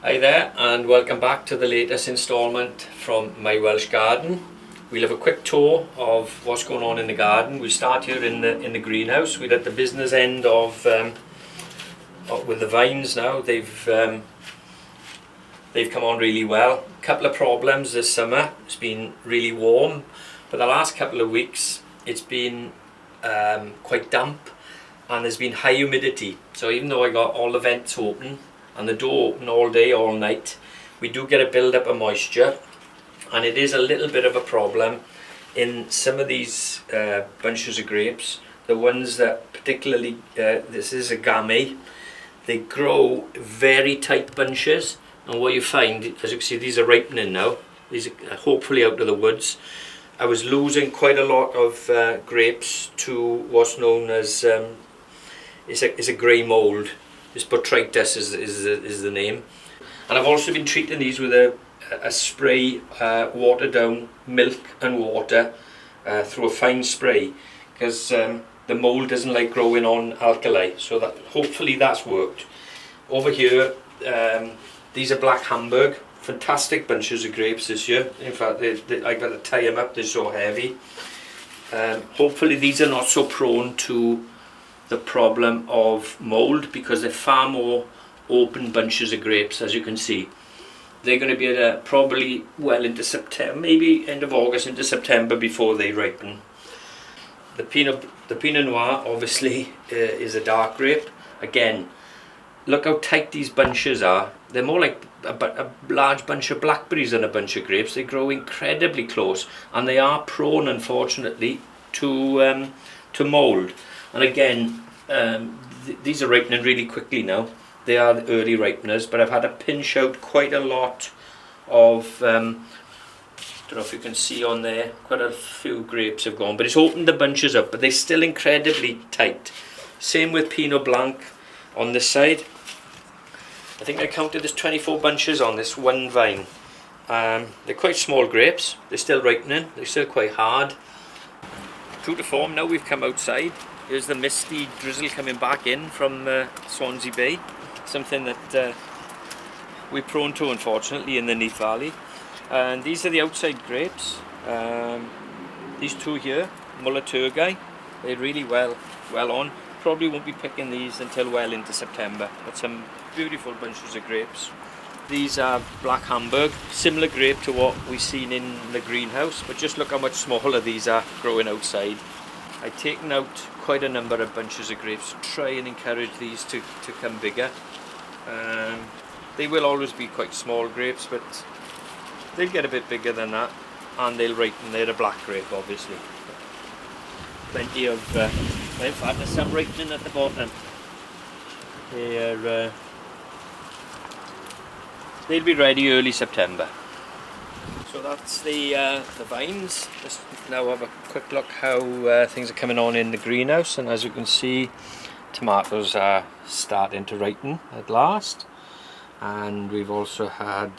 Hi there, and welcome back to the latest instalment from my Welsh garden. We'll have a quick tour of what's going on in the garden. We start here in the greenhouse. We're at the business end of with the vines now. They've come on really well. A couple of problems this summer. It's been really warm, but the last couple of weeks it's been quite damp, and there's been high humidity. So even though I got all the vents open and the door open all day, all night, we do get a build up of moisture, and it is a little bit of a problem in some of these bunches of grapes. The ones that particularly, this is a gamay, they grow very tight bunches, and what you find, as you can see, these are ripening now. These are hopefully out of the woods. I was losing quite a lot of grapes to what's known as it's a grey mould. This botrytis is the name. And I've also been treating these with a spray, watered down milk and water through a fine spray, because the mould doesn't like growing on alkali, so that hopefully that's worked. Over here, these are Black Hamburg, fantastic bunches of grapes this year. In fact, I got to tie them up, they're so heavy. Hopefully these are not so prone to the problem of mould, because they're far more open bunches of grapes. As you can see, they're going to be at probably well into September, maybe end of August into September before they ripen. The Pinot Noir obviously is a dark grape. Again, look how tight these bunches are. They're more like a large bunch of blackberries than a bunch of grapes. They grow incredibly close, and they are prone, unfortunately, to mould. And again, these are ripening really quickly now. They are the early ripeners, but I've had to pinch out quite a lot of, don't know if you can see on there, quite a few grapes have gone, but it's opened the bunches up, but they're still incredibly tight. Same with Pinot Blanc on this side. I think I counted there's 24 bunches on this one vine. They're quite small grapes, they're still ripening, they're still quite hard. True to form, now we've come outside. Here's the misty drizzle coming back in from Swansea Bay, something that we're prone to, unfortunately, in the Neath Valley. And these are the outside grapes. These two here, Muller Turgay, they're really well on. Probably won't be picking these until well into September, but some beautiful bunches of grapes. These are Black Hamburg, similar grape to what we've seen in the greenhouse, but just look how much smaller these are growing outside. I've taken out quite a number of bunches of grapes to try and encourage these to come bigger. They will always be quite small grapes, but they'll get a bit bigger than that, and they'll ripen. They're a black grape, obviously. Plenty of, in fact, there's some ripening at the bottom. They'll be ready early September. So that's the vines. Let's now have a quick look how things are coming on in the greenhouse, and as you can see, tomatoes are starting to ripen at last, and we've also had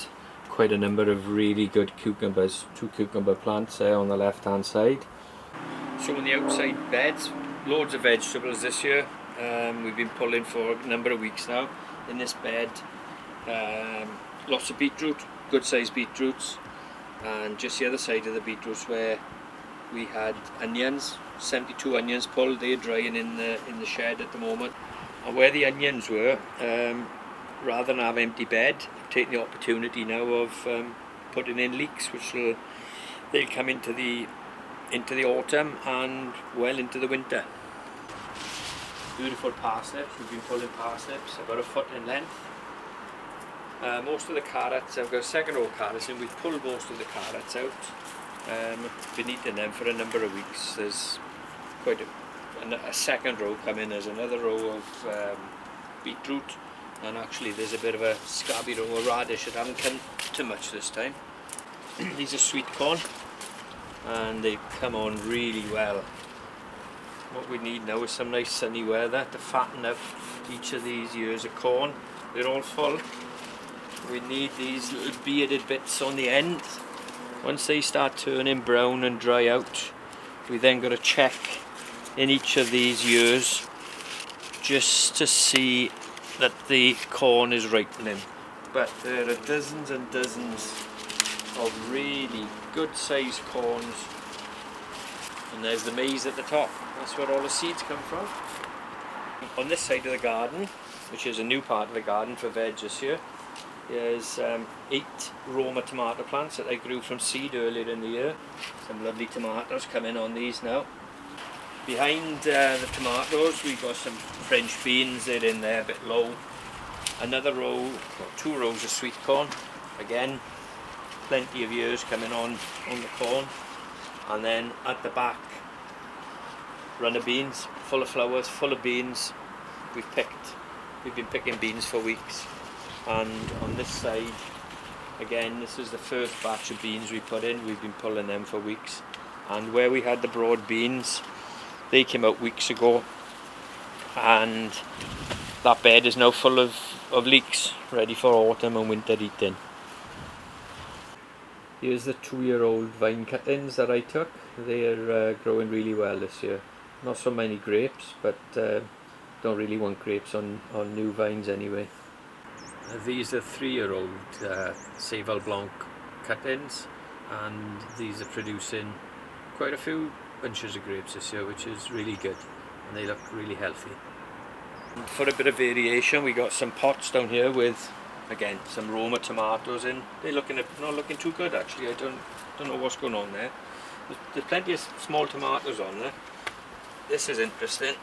quite a number of really good cucumbers, 2 cucumber plants there on the left hand side. So in the outside beds, loads of vegetables this year. We've been pulling for a number of weeks now. In this bed, lots of beetroot, good sized beetroots. And just the other side of the beetroots where we had onions, 72 onions pulled. They're drying in the shed at the moment. And where the onions were, rather than have empty bed, I've taken the opportunity now of putting in leeks, which they'll come into the autumn and well into the winter. Beautiful parsnips. We've been pulling parsnips about a foot in length. Most of the carrots, I've got a second row of carrots, and we've pulled most of the carrots out. Been eating them for a number of weeks. There's quite a second row coming. There's another row of beetroot, and actually there's a bit of a scabby row of radish that haven't come too much this time. These are sweet corn, and they come on really well. What we need now is some nice sunny weather to fatten up each of these ears of corn. They're all full. We need these little bearded bits on the end. Once they start turning brown and dry out, we then got to check in each of these ears just to see that the corn is ripening. but there are dozens and dozens of really good sized corns. And there's the maize at the top. That's where all the seeds come from. On this side of the garden, which is a new part of the garden for veg this year, there's 8 Roma tomato plants that I grew from seed earlier in the year. Some lovely tomatoes coming on these now. Behind the tomatoes we've got some French beans, they're in there a bit low. Another row, or 2 rows of sweet corn. Again, plenty of ears coming on the corn. And then at the back, runner beans, full of flowers, full of beans. We've been picking beans for weeks. And on this side, again, this is the first batch of beans we put in. We've been pulling them for weeks. And where we had the broad beans, they came out weeks ago. And that bed is now full of leeks, ready for autumn and winter eating. Here's the 2-year-old vine cuttings that I took. They're growing really well this year. Not so many grapes, but don't really want grapes on new vines anyway. These are 3-year-old Seyval Blanc cuttings, and these are producing quite a few bunches of grapes this year, which is really good, and they look really healthy. And for a bit of variation, we got some pots down here with, again, some Roma tomatoes in. They're not looking too good actually. I don't know what's going on there. There's plenty of small tomatoes on there. This is interesting.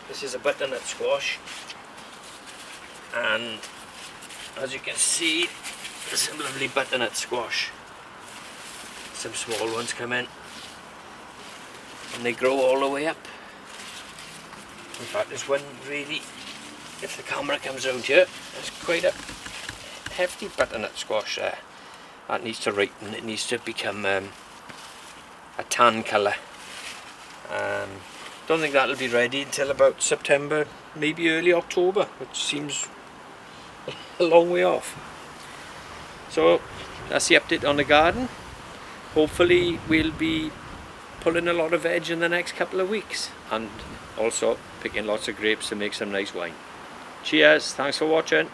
This is a butternut squash, and as you can see, there's some lovely butternut squash. Some small ones come in, and they grow all the way up. In fact, there's one really, if the camera comes around here, there's quite a hefty butternut squash there. That needs to ripen, it needs to become a tan colour. Don't think that'll be ready until about September, maybe early October, which seems a long way off. So that's the update on the garden. Hopefully we'll be pulling a lot of veg in the next couple of weeks, and also picking lots of grapes to make some nice wine. Cheers, thanks for watching.